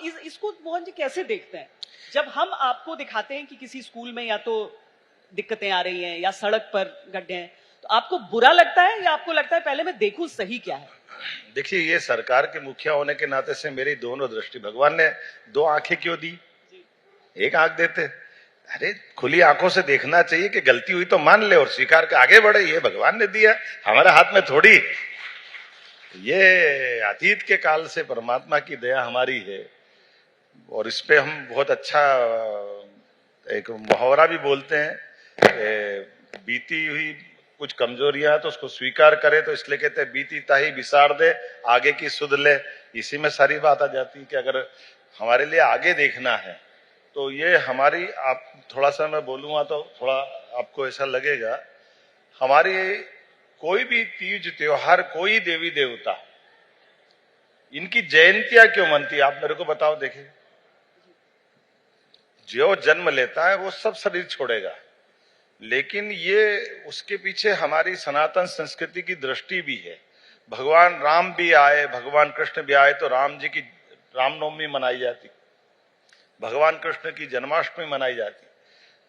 इसको मोहन जी कैसे देखते हैं? जब हम आपको दिखाते हैं कि किसी स्कूल में या तो दिक्कतें आ रही हैं या सड़क पर गड्ढे हैं, तो आपको बुरा लगता है या आपको लगता है पहले मैं देखूं सही क्या है? देखिए, ये सरकार के मुखिया होने के नाते से मेरी दोनों दृष्टि, भगवान ने दो आंखें क्यों दी? एक आंख देते। अरे खुली आंखों से देखना चाहिए कि गलती हुई तो मान ले और स्वीकार कर आगे बढ़े। ये भगवान ने दिया, हमारे हाथ में थोड़ी। ये अतीत के काल से परमात्मा की दया हमारी है और इस पे हम बहुत अच्छा एक मुहावरा भी बोलते हैं, बीती हुई कुछ कमजोरियां तो उसको स्वीकार करे, तो इसलिए कहते हैं बीती ताही बिसार दे, आगे की सुध ले। इसी में सारी बात आ जाती है कि अगर हमारे लिए आगे देखना है तो ये हमारी, आप थोड़ा सा मैं बोलूंगा तो थोड़ा आपको ऐसा लगेगा, हमारी कोई भी तीज त्योहार, कोई देवी देवता, इनकी जयंतियां क्यों मनती है? आप मेरे को बताओ। देखे, जो जन्म लेता है वो सब शरीर छोड़ेगा, लेकिन ये उसके पीछे हमारी सनातन संस्कृति की दृष्टि भी है। भगवान राम भी आए, भगवान कृष्ण भी आए तो राम जी की रामनवमी मनाई जाती, भगवान कृष्ण की जन्माष्टमी मनाई जाती।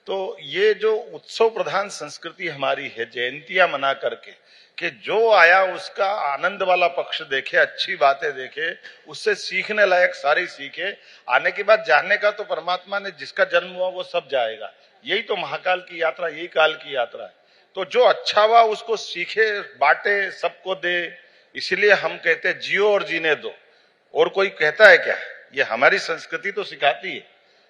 तो ये जो उत्सव प्रधान संस्कृति हमारी है, जयंतियां मना करके, कि जो आया उसका आनंद वाला पक्ष देखे, अच्छी बातें देखे, उससे सीखने लायक सारी सीखे। आने के बाद जाने का तो परमात्मा ने, जिसका जन्म हुआ वो सब जाएगा। यही तो महाकाल की यात्रा, यही काल की यात्रा है। तो जो अच्छा हुआ उसको सीखे, बांटे, सबको दे। इसलिए हम कहते हैं जियो और जीने दो। और कोई कहता है क्या? ये हमारी संस्कृति तो सिखाती है,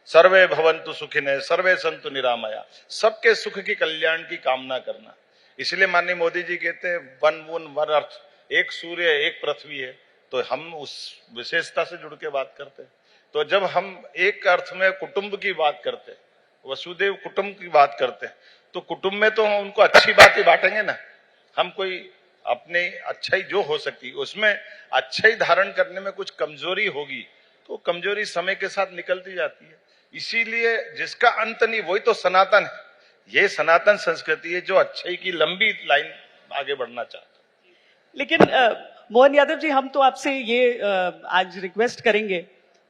सर्वे भवन्तु सुखिनः सर्वे सन्तु निरामया, सबके सुख की, कल्याण की कामना करना। इसलिए माननीय मोदी जी कहते हैं वन वन वन अर्थ, एक सूर्य एक पृथ्वी है। तो हम उस विशेषता से जुड़ के बात करते हैं। तो जब हम एक अर्थ में कुटुंब की बात करते हैं, वसुदेव कुटुंब की बात करते हैं, तो कुटुंब में तो हम उनको अच्छी बात ही बांटेंगे ना। हम कोई अपने अच्छाई जो हो सकती है उसमें अच्छाई धारण करने में कुछ कमजोरी होगी तो कमजोरी समय के साथ निकलती जाती है। इसीलिए जिसका अंत नहीं वही तो सनातन है। ये सनातन संस्कृति है जो अच्छाई की लंबी लाइन आगे बढ़ना चाहता है। लेकिन मोहन यादव जी, हम तो आपसे ये आज रिक्वेस्ट करेंगे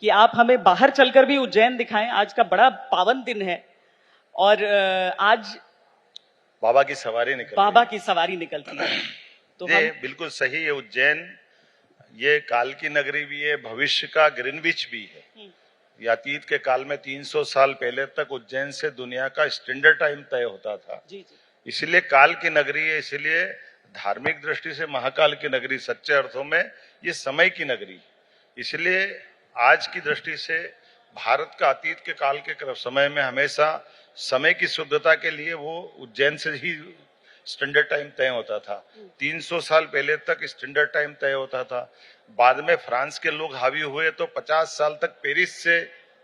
कि आप हमें बाहर चलकर भी उज्जैन दिखाएं। आज का बड़ा पावन दिन है और आज बाबा की सवारी निकलती है। तो ये बिल्कुल सही है। उज्जैन ये काल की नगरी भी है, भविष्य का ग्रीनविच भी है। ये अतीत के काल में 300 साल पहले तक उज्जैन से दुनिया का स्टैंडर्ड टाइम तय होता था। इसलिए काल की नगरी है, इसलिए धार्मिक दृष्टि से महाकाल की नगरी, सच्चे अर्थों में ये समय की नगरी। इसलिए आज की दृष्टि से भारत का अतीत के काल के समय में हमेशा समय की शुद्धता के लिए वो उज्जैन से ही स्टैंडर्ड टाइम तय होता था। 300 साल पहले तक स्टैंडर्ड टाइम तय होता था। बाद में फ्रांस के लोग हावी हुए तो 50 साल तक पेरिस से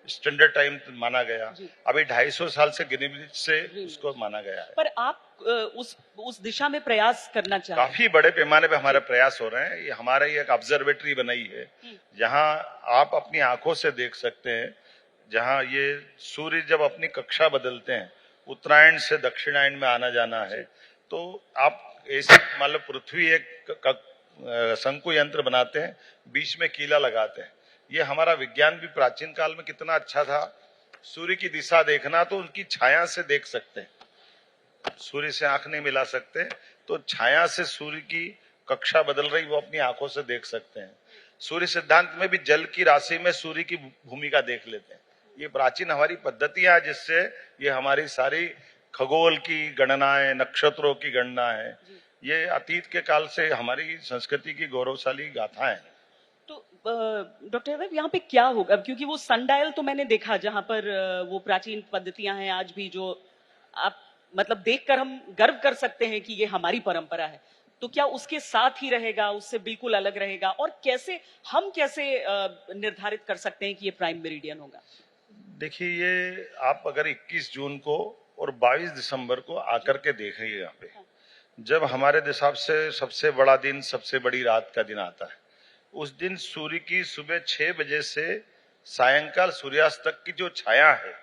स्टैंडर्ड टाइम माना गया। अभी 250 साल से ग्रीनविच से उसको माना गया है। पर आप उस दिशा में प्रयास करना चाह रहे हैं? काफी बड़े पैमाने पे हमारे प्रयास हो रहे हैं। ये हमारे एक ऑब्जर्वेटरी बनाई है जहां आप अपनी आंखों से देख सकते हैं, जहां ये सूर्य जब अपनी कक्षा बदलते हैं, उत्तरायण से दक्षिणायन में आना जाना है, तो आप ऐसे मतलब पृथ्वी एक शंकु यंत्र बनाते हैं, बीच में कीला लगाते हैं। ये हमारा विज्ञान भी प्राचीन काल में कितना अच्छा था। सूर्य की दिशा देखना तो उनकी छाया से देख सकते हैं, सूर्य से आंख नहीं मिला सकते तो छाया से सूर्य की कक्षा बदल रही वो अपनी आंखों से देख सकते हैं। सूर्य सिद्धांत में भी जल की राशि में सूर्य की भूमिका देख लेते हैं। ये प्राचीन हमारी पद्धतियां जिससे ये हमारी सारी खगोल की गणनाएं, नक्षत्रों की गणना है, ये अतीत के काल से हमारी संस्कृति की गौरवशाली गाथाएं हैं। तो डॉक्टर यादव, यहाँ पे क्या होगा? क्योंकि वो सनडायल तो मैंने देखा जहां पर वो प्राचीन पद्धतियां हैं आज भी, जो आप मतलब देखकर हम गर्व कर सकते हैं कि ये हमारी परंपरा है। तो क्या उसके साथ ही रहेगा, उससे बिल्कुल अलग रहेगा? और हम कैसे निर्धारित कर सकते हैं कि ये प्राइम मेरिडियन होगा? देखिए, ये आप अगर 21 जून को और 22 दिसंबर को आकर के देखिए, यहाँ पे जब हमारे हिसाब से सबसे बड़ा दिन, सबसे बड़ी रात का दिन आता है, उस दिन सूर्य की सुबह 6 बजे से सायंकाल सूर्यास्त तक की जो छाया है,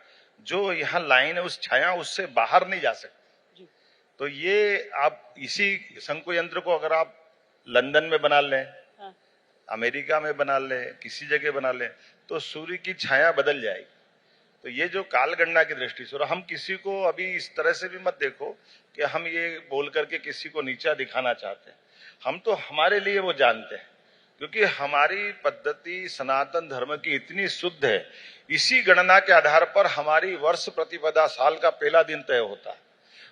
जो यहाँ लाइन है, उस छाया उससे बाहर नहीं जा सकती। तो ये आप इसी शंकु यंत्र को अगर आप लंदन में बना लें, अमेरिका में बना लें, किसी जगह बना लें, तो सूर्य की छाया बदल जाएगी। तो ये जो कालगणना की दृष्टि से, और हम किसी को अभी इस तरह से भी मत देखो कि हम ये बोल करके किसी को नीचा दिखाना चाहते हैं। हम तो हमारे लिए वो जानते हैं, क्योंकि हमारी पद्धति सनातन धर्म की इतनी शुद्ध है। इसी गणना के आधार पर हमारी वर्ष प्रतिपदा, साल का पहला दिन तय होता है,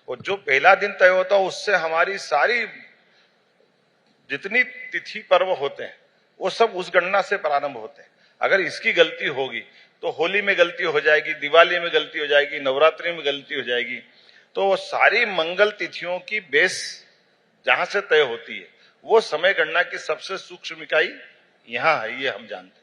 और जो पहला दिन तय होता है उससे हमारी सारी जितनी तिथि पर्व होते हैं वो सब उस गणना से प्रारंभ होते हैं। अगर इसकी गलती होगी तो होली में गलती हो जाएगी, दिवाली में गलती हो जाएगी, नवरात्रि में गलती हो जाएगी। तो वो सारी मंगल तिथियों की बेस जहां से तय होती है, वो समय गणना की सबसे सूक्ष्म इकाई यहां है, ये हम जानते हैं।